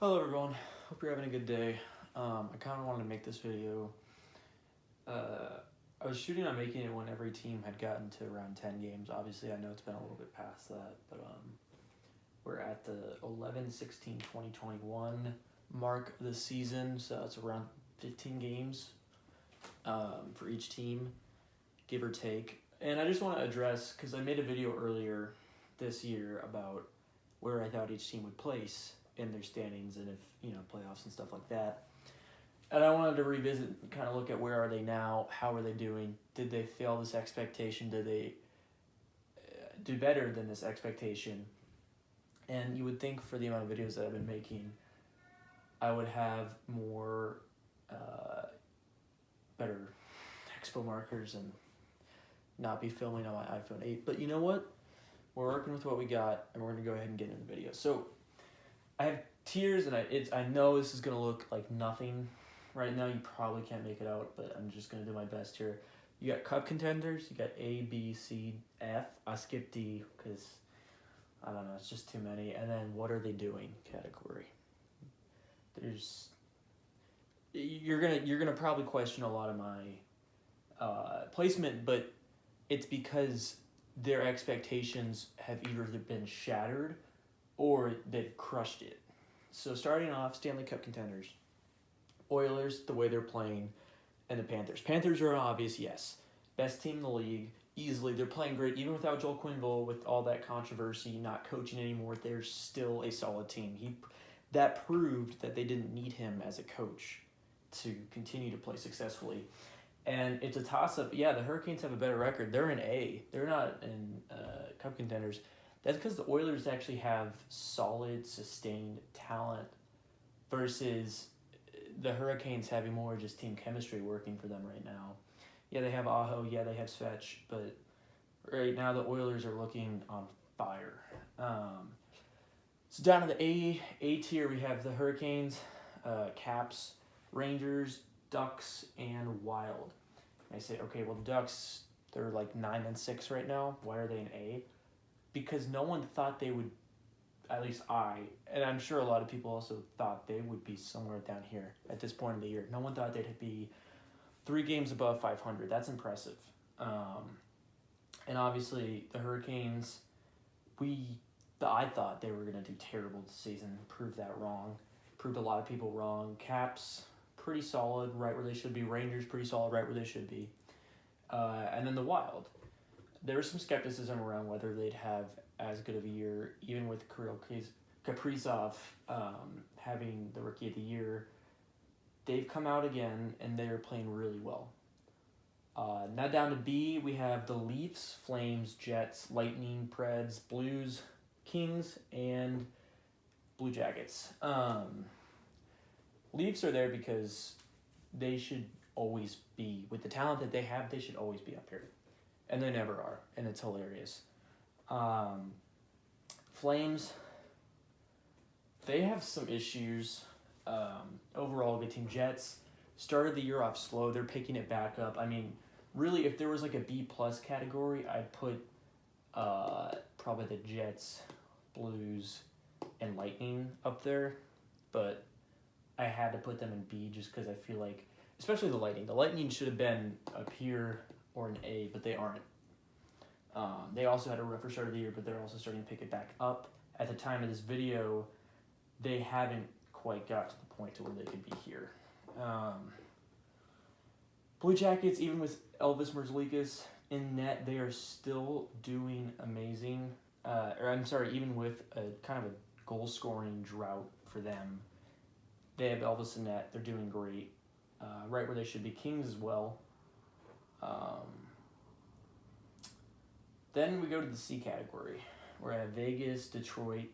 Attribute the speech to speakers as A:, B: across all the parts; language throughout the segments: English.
A: Hello everyone, hope you're having a good day. I kind of wanted to make this video. I was shooting on making it when every team had gotten to around 10 games. Obviously, I know it's been a little bit past that, but we're at the 11/16/2021 mark of the season, so it's around 15 games for each team, give or take. And I just want to address, because I made a video earlier this year about where I thought each team would place in their standings and if, playoffs and stuff like that. And I wanted to revisit and kind of look at where are they now, how are they doing, did they fail this expectation, did they do better than this expectation? And you would think for the amount of videos that I've been making, I would have more better expo markers and not be filming on my iPhone 8. But you know what? We're working with what we got, and we're going to go ahead and get into the video. So I have tiers, and I know this is going to look like nothing right now. You probably can't make it out, but I'm just going to do my best here. You got cup contenders. You got A, B, C, F. I skipped D because, I don't know, it's just too many. And then what are they doing category. You're gonna probably question a lot of my placement, but it's because their expectations have either been shattered or they've crushed it. So starting off, Stanley Cup contenders. Oilers, the way they're playing, and the Panthers. Panthers are an obvious yes. Best team in the league, easily. They're playing great. Even without Joel Quenneville, with all that controversy, not coaching anymore, they're still a solid team. That proved that they didn't need him as a coach to continue to play successfully. And it's a toss-up. Yeah, the Hurricanes have a better record. They're in A. They're not in Cup contenders. That's because the Oilers actually have solid, sustained talent versus the Hurricanes having more just team chemistry working for them right now. Yeah, they have Aho. Yeah, they have Svech. But right now the Oilers are looking on fire. So down in the A tier, we have the Hurricanes, Caps, Rangers, Ducks, and Wild. And I say, okay, well, the Ducks, they're like 9-6 right now. Why are they in A? Because no one thought they would, at least and I'm sure a lot of people also thought they would be somewhere down here at this point in the year. No one thought they'd be 3 games above 500. That's impressive. And obviously, the Hurricanes, I thought they were going to do terrible this season. Proved that wrong. Proved a lot of people wrong. Caps, pretty solid, right where they should be. Rangers, pretty solid, right where they should be. And then the Wild. There was some skepticism around whether they'd have as good of a year, even with Kirill Kaprizov having the Rookie of the Year. They've come out again, and they're playing really well. Now down to B, we have the Leafs, Flames, Jets, Lightning, Preds, Blues, Kings, and Blue Jackets. Leafs are there because they should always be, with the talent that they have, they should always be up here. And they never are, and it's hilarious. Flames, they have some issues. Overall, good team. Jets started the year off slow. They're picking it back up. I mean, really, if there was like a B+ category, I'd put probably the Jets, Blues, and Lightning up there. But I had to put them in B just because I feel like, especially the Lightning. The Lightning should have been up here or an A, but they aren't. They also had a rougher start of the year, but they're also starting to pick it back up. At the time of this video, they haven't quite got to the point to where they could be here. Blue Jackets, even with Elvis Merzlikis in net, they are still doing amazing. Even with a kind of a goal-scoring drought for them, they have Elvis in net. They're doing great. Right where they should be. Kings as well. Then we go to the C category, where I have Vegas, Detroit,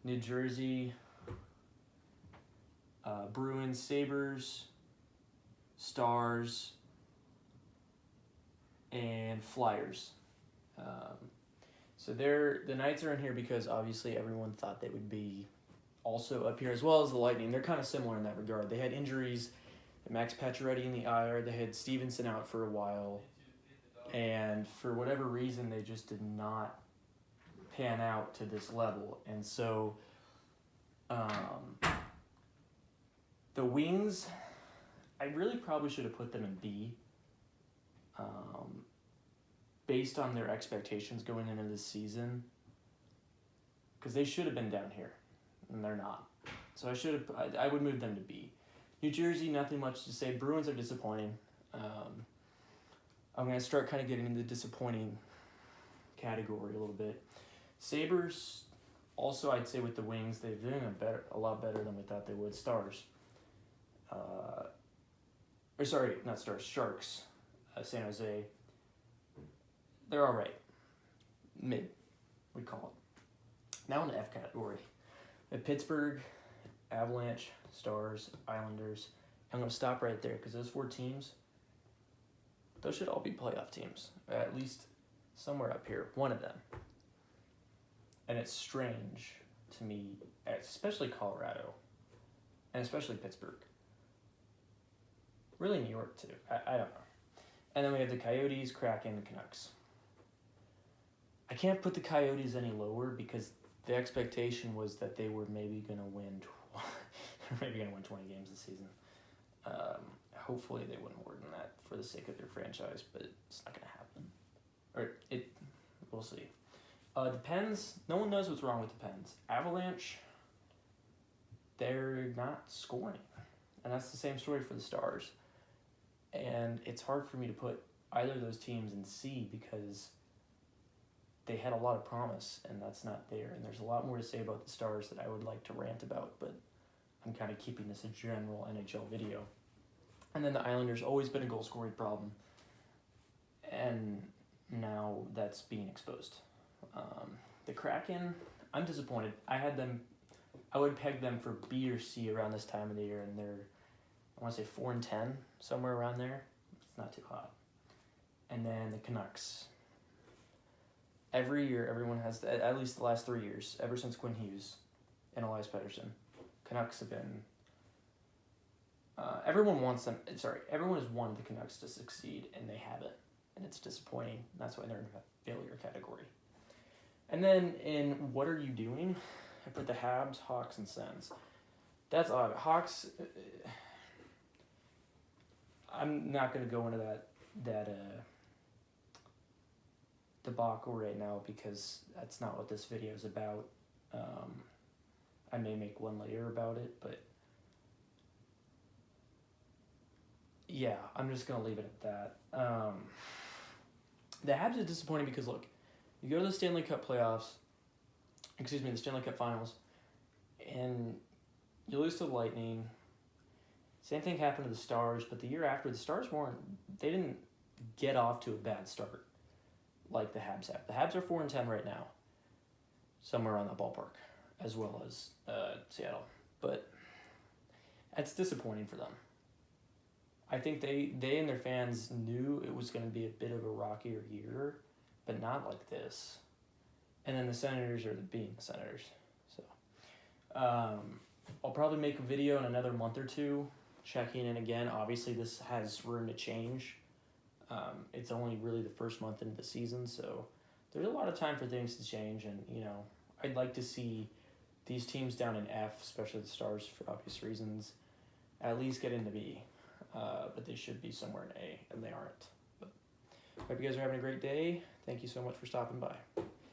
A: New Jersey, Bruins, Sabres, Stars, and Flyers. So the Knights are in here because obviously everyone thought they would be also up here, as well as the Lightning. They're kind of similar in that regard. They had injuries. Max Pacioretty in the IR. They had Stevenson out for a while. And for whatever reason, they just did not pan out to this level. And so The Wings, I really probably should have put them in B. Based on their expectations going into this season, because they should have been down here, and they're not. So I would move them to B. New Jersey, nothing much to say. Bruins are disappointing. I'm going to start kind of getting into the disappointing category a little bit. Sabres, also I'd say with the Wings, they're doing a lot better than we thought they would. Stars. Not Stars, Sharks. San Jose. They're all right. Mid, we call it. Now in the F category. Pittsburgh, Avalanche, Stars, Islanders. I'm going to stop right there because those 4 teams, those should all be playoff teams. At least somewhere up here. One of them. And it's strange to me, especially Colorado, and especially Pittsburgh. Really New York too. I don't know. And then we have the Coyotes, Kraken, and Canucks. I can't put the Coyotes any lower because the expectation was that they were maybe going to win 20 games this season. Hopefully they win more than that for the sake of their franchise, but it's not going to happen. We'll see. The Pens, no one knows what's wrong with the Pens. Avalanche, they're not scoring. And that's the same story for the Stars. And it's hard for me to put either of those teams in C because they had a lot of promise, and that's not there. And there's a lot more to say about the Stars that I would like to rant about, but I'm kind of keeping this a general NHL video. And then the Islanders, always been a goal-scoring problem. And now that's being exposed. The Kraken, I'm disappointed. I would peg them for B or C around this time of the year, and they're, I want to say 4-10, somewhere around there. It's not too hot. And then the Canucks. Every year, everyone has, at least the last 3 years, ever since Quinn Hughes and Elias Pettersson, Canucks have been, everyone has wanted the Canucks to succeed, and they haven't. And it's disappointing. That's why they're in the failure category. And then in What Are You Doing? I put the Habs, Hawks, and Sens. That's odd. Hawks, I'm not going to go into that debacle right now because that's not what this video is about. I may make one later about it, but yeah, I'm just going to leave it at that. The Habs is disappointing because, look, you go to the Stanley Cup the Stanley Cup Finals, and you lose to the Lightning. Same thing happened to the Stars, but the year after, the Stars they didn't get off to a bad start like the Habs have. The Habs are 4-10 right now, somewhere around that ballpark, as well as Seattle. But that's disappointing for them. I think they and their fans knew it was going to be a bit of a rockier year, but not like this. And then the Senators are being the Senators. So I'll probably make a video in another month or two, checking in again. Obviously, this has room to change. It's only really the first month into the season, so there's a lot of time for things to change. And, I'd like to see these teams down in F, especially the Stars for obvious reasons, at least get into B. But they should be somewhere in A, and they aren't. But hope you guys are having a great day. Thank you so much for stopping by.